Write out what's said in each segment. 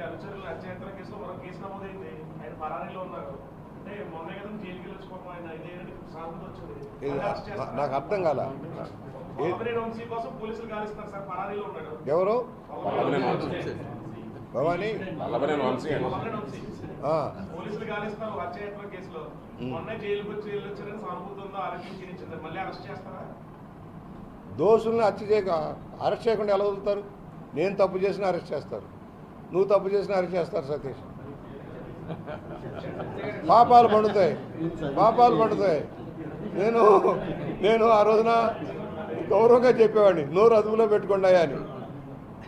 అనుచరుల హత్యాయత్న కేసులో మరో కేసు నమోదైంది. ఆయన పరారీలో ఉన్నారు. అంటే మొన్న కదా జైలుకి వెళ్ళొచ్చుకోవడం ఆయన ఇదేంటి సాగుతూ వచ్చింది. నాకు అర్థం కాల. వంశీ కోసం పోలీసులు గాలిస్తారు సార్, పరారీలో ఉన్నాడు. ఎవరు? భవానీ పోలీసులు గాలిస్తారు హత్యాయత్న కేసులో. మొన్న జైలుకి వచ్చి వెళ్ళొచ్చారని సానుభూతి ఉందో ఆరోగ్యం క్షీణించింది. మళ్ళీ అరెస్ట్ చేస్తారా? దోషుల్ని అరెస్ట్ చేయకుండా ఎలా వదులుతారు? నేను తప్పు చేసినా అరెస్ట్ చేస్తారు, నువ్వు తప్పు చేసినా అరెస్ట్ చేస్తారు. సతీష్, పాపాలు పండుతాయి. నేను ఆ రోజున గౌరవంగా చెప్పేవాడిని, నోరు అదుపులో పెట్టుకుంటాయా అని.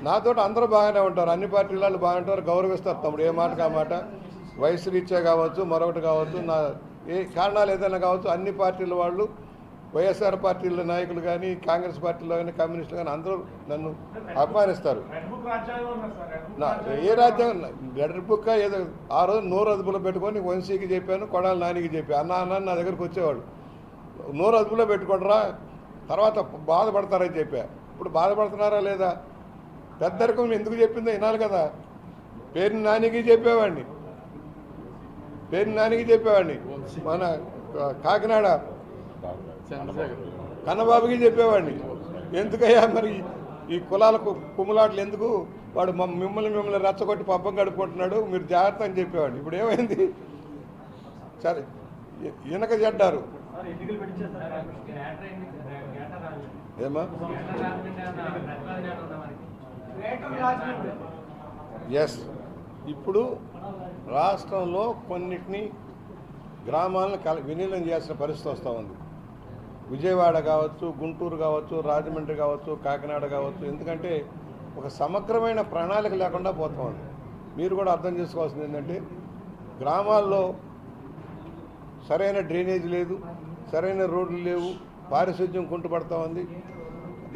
నాతో అందరూ బాగానే ఉంటారు, అన్ని పార్టీల వాళ్ళు బాగుంటారు, గౌరవిస్తారు. తమ్ముడు ఏ మాటకు ఆ మాట, వయసు రీత్యా కావచ్చు, మరొకటి కావచ్చు, నా ఏ కారణాలు ఏదైనా కావచ్చు, అన్ని పార్టీల వాళ్ళు, వైఎస్ఆర్ పార్టీల నాయకులు కానీ, కాంగ్రెస్ పార్టీలో కానీ, కమ్యూనిస్టులు కానీ అందరూ నన్ను అభిమానిస్తారు. ఏ రాజ్యాంగం రెడ్ బుక్ ఏదో ఆ రోజు నోరు అదుపులో పెట్టుకొని వంశీకి చెప్పాను, కొడాలి నానికి చెప్పాను. అన్న నా దగ్గరికి వచ్చేవాడు, నోరు అదుపులో పెట్టుకుంటారా, తర్వాత బాధపడతారని చెప్పా. ఇప్పుడు బాధపడుతున్నారా లేదా? పెద్దరికం ఎందుకు చెప్పిందో వినాలి కదా. పేరు నానికి చెప్పేవాడిని, మన కాకినాడ కన్నబాబుకి చెప్పేవాడిని. ఎందుకయ్యా మరి ఈ కులాలకు కుమ్ములాట్లు ఎందుకు, వాడు మిమ్మల్ని రెచ్చగొట్టి పబ్బం గడుపుకుంటున్నాడు, మీరు జాగ్రత్త అని చెప్పేవాడిని. ఇప్పుడు ఏమైంది? సరే వెనక చెడ్డారు ఏమా. ఎస్, ఇప్పుడు రాష్ట్రంలో కొన్నిటిని గ్రామాలను విలీనం చేయాల్సిన పరిస్థితి వస్తూ ఉంది. విజయవాడ కావచ్చు, గుంటూరు కావచ్చు, రాజమండ్రి కావచ్చు, కాకినాడ కావచ్చు. ఎందుకంటే ఒక సమగ్రమైన ప్రణాళిక లేకుండా పోతా ఉంది. మీరు కూడా అర్థం చేసుకోవాల్సింది ఏంటంటే, గ్రామాల్లో సరైన డ్రైనేజ్ లేదు, సరైన రోడ్లు లేవు, పారిశుద్ధ్యం కుంటుపడతా ఉంది.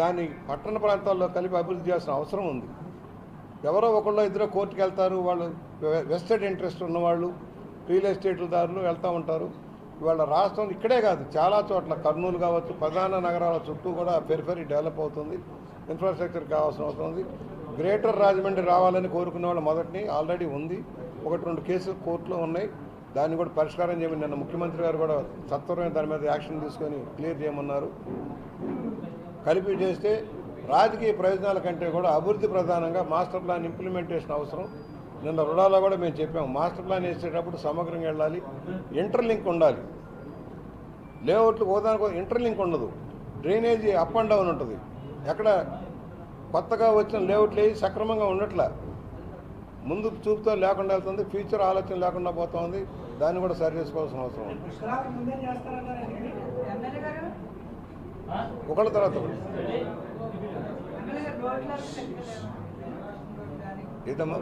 దాన్ని పట్టణ ప్రాంతాల్లో కలిపి అభివృద్ధి చేయాల్సిన అవసరం ఉంది. ఎవరో ఒకళ్ళు ఇద్దరు కోర్టుకు వెళ్తారు, వాళ్ళు వెస్టెడ్ ఇంట్రెస్ట్ ఉన్నవాళ్ళు, రియల్ ఎస్టేట్లదారులు వెళ్తూ ఉంటారు. ఇవాళ రాష్ట్రం ఇక్కడే కాదు, చాలా చోట్ల కర్నూలు కావచ్చు, ప్రధాన నగరాల చుట్టూ కూడా పెరిఫెరీ డెవలప్ అవుతుంది, ఇన్ఫ్రాస్ట్రక్చర్ కావాల్సిన అవసరం ఉంది. గ్రేటర్ రాజమండ్రి రావాలని కోరుకునే వాళ్ళు మొదటిని ఆల్రెడీ ఉంది. 1-2 కేసులు కోర్టులో ఉన్నాయి, దాన్ని కూడా పరిష్కారం చేయమని నిన్న ముఖ్యమంత్రి గారు కూడా సత్వరమే దాని మీద యాక్షన్ తీసుకొని క్లియర్ చేయమన్నారు. కలిపి చేస్తే రాజకీయ ప్రయోజనాల కంటే కూడా అభివృద్ధి ప్రధానంగా మాస్టర్ ప్లాన్ ఇంప్లిమెంటేషన్ అవసరం. నిన్న రుణాలో కూడా మేము చెప్పాము, మాస్టర్ ప్లాన్ వేసేటప్పుడు సమగ్రంగా వెళ్ళాలి, ఇంటర్లింక్ ఉండాలి. లేఅవుట్లు హోదానికి ఇంటర్లింక్ ఉండదు, డ్రైనేజీ అప్ అండ్ డౌన్ ఉంటుంది. ఎక్కడ కొత్తగా వచ్చిన లేఅవుట్లు వేసి సక్రమంగా ఉండట్లా, ముందుకు చూపుతో లేకుండా వెళ్తుంది, ఫ్యూచర్ ఆలోచన లేకుండా పోతా ఉంది. దాన్ని కూడా సరి చేసుకోవాల్సిన అవసరం ఉంది. ఒకళ్ళ తర్వాత ఏదమ్మా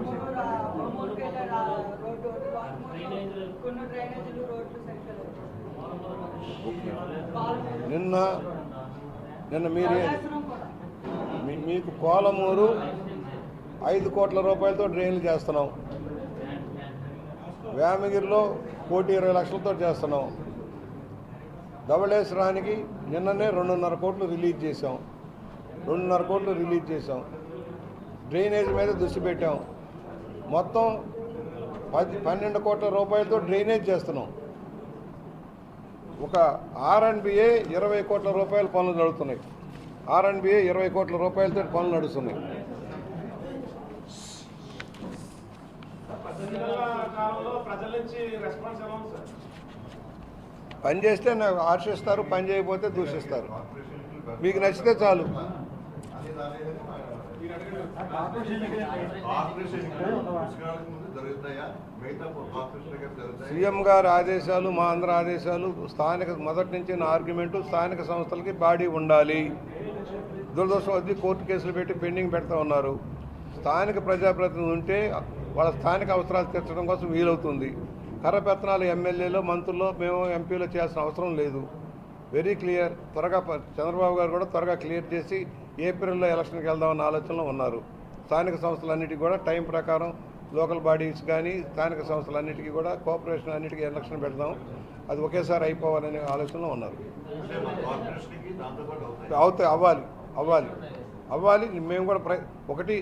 నిన్న మీకు కోలమూరు 5 కోట్ల రూపాయలతో డ్రైన్లు చేస్తున్నాం, వేమగిరిలో 1,20,00,000తో చేస్తున్నాం, ధవళేశ్వరానికి నిన్ననే 2.5 కోట్లు రిలీజ్ చేసాం. డ్రైనేజ్ మీద దృష్టి పెట్టాం. మొత్తం 12 కోట్ల రూపాయలతో డ్రైనేజ్ చేస్తున్నాం. ఒక R&BA 20 కోట్ల రూపాయల పనులు నడుస్తున్నాయి. R&BA 20 కోట్ల రూపాయలతో పనులు నడుస్తున్నాయి. పని చేస్తే నాకు ఆశిస్తారు, పని చేయకపోతే దూషిస్తారు. మీకు నచ్చితే చాలు. సీఎం గారి ఆదేశాలు, మా అందరి ఆదేశాలు, మొదటి నుంచి నా ఆర్గ్యుమెంటు స్థానిక సంస్థలకి బాడీ ఉండాలి. దురదృష్టం కోర్టు కేసులు పెట్టి పెండింగ్ పెడతా ఉన్నారు. స్థానిక ప్రజాప్రతినిధులు ఉంటే వాళ్ళ స్థానిక అవసరాలు తీర్చడం కోసం వీలవుతుంది. కర్రపెత్తనాలు ఎమ్మెల్యేలో, మంత్రుల్లో, మేము ఎంపీలో చేయాల్సిన అవసరం లేదు. Very clear. త్వరగా చంద్రబాబు గారు కూడా త్వరగా క్లియర్ చేసి ఏప్రిల్లో ఎలక్షన్కి వెళ్దామన్న ఆలోచనలో ఉన్నారు. స్థానిక సంస్థలన్నిటికీ కూడా టైం ప్రకారం లోకల్ బాడీస్ కానీ స్థానిక సంస్థలన్నిటికీ కూడా కోఆపరేషన్ అన్నిటికీ ఎలక్షన్ పెడదాం, అది ఒకేసారి అయిపోవాలనే ఆలోచనలో ఉన్నారు. అవుతాయి, అవ్వాలి. మేము కూడా ఒకటి